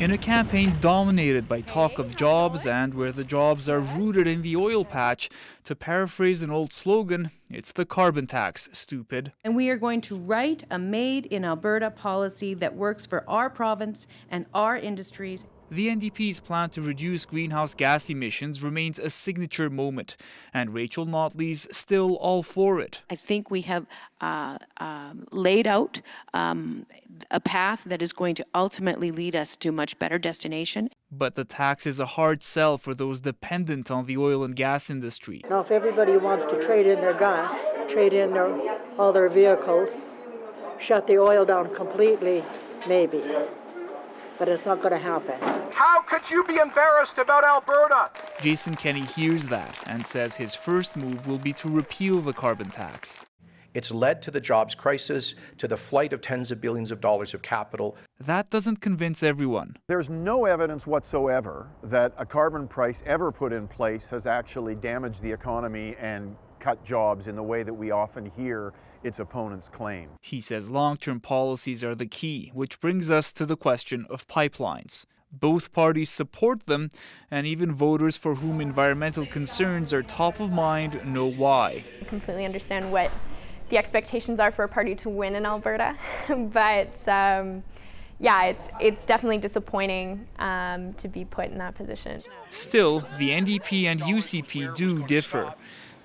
In a campaign dominated by talk of jobs and where the jobs are rooted in the oil patch, to paraphrase an old slogan, it's the carbon tax, stupid. And we are going to write a Made in Alberta policy that works for our province and our industries. The NDP's plan to reduce greenhouse gas emissions remains a signature moment, and Rachel Notley's still all for it. I think we have laid out a path that is going to ultimately lead us to a much better destination. But the tax is a hard sell for those dependent on the oil and gas industry. Now, if everybody wants to trade in their gun, trade in all their vehicles, shut the oil down completely, maybe. But it's not going to happen. How could you be embarrassed about Alberta? Jason Kenney hears that and says his first move will be to repeal the carbon tax. It's led to the jobs crisis, to the flight of tens of billions of dollars of capital. That doesn't convince everyone. There's no evidence whatsoever that a carbon price ever put in place has actually damaged the economy and cut jobs in the way that we often hear its opponents claim. He says long-term policies are the key, which brings us to the question of pipelines. Both parties support them, and even voters for whom environmental concerns are top of mind know why. I completely understand what the expectations are for a party to win in Alberta, but yeah, it's definitely disappointing to be put in that position. Still, the NDP and UCP do differ.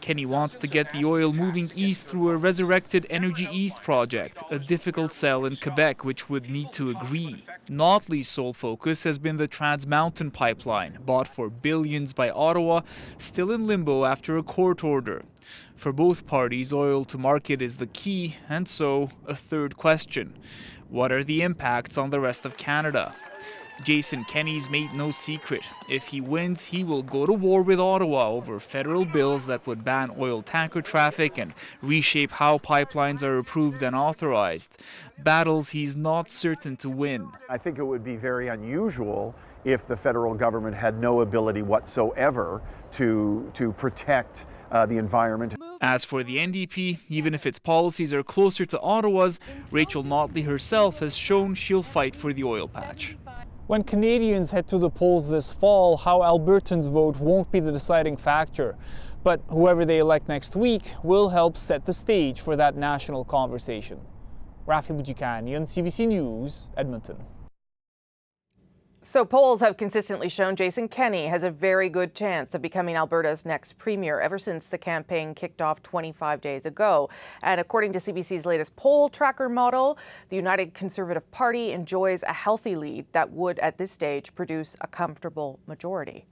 Kenney wants to get the oil moving east through a resurrected Energy East project, a difficult sell in Quebec which would need to agree. Notley's sole focus has been the Trans Mountain pipeline, bought for billions by Ottawa, still in limbo after a court order. For both parties, oil to market is the key, and so a third question. What are the impacts on the rest of Canada? Jason Kenney's made no secret. If he wins, he will go to war with Ottawa over federal bills that would ban oil tanker traffic and reshape how pipelines are approved and authorized. Battles he's not certain to win. I think it would be very unusual if the federal government had no ability whatsoever to protect the environment. As for the NDP, even if its policies are closer to Ottawa's, Rachel Notley herself has shown she'll fight for the oil patch. When Canadians head to the polls this fall, how Albertans vote won't be the deciding factor. But whoever they elect next week will help set the stage for that national conversation. Rafi Bujikanian, CBC News, Edmonton. So polls have consistently shown Jason Kenney has a very good chance of becoming Alberta's next premier ever since the campaign kicked off 25 days ago. And according to CBC's latest poll tracker model, the United Conservative Party enjoys a healthy lead that would, at this stage, produce a comfortable majority.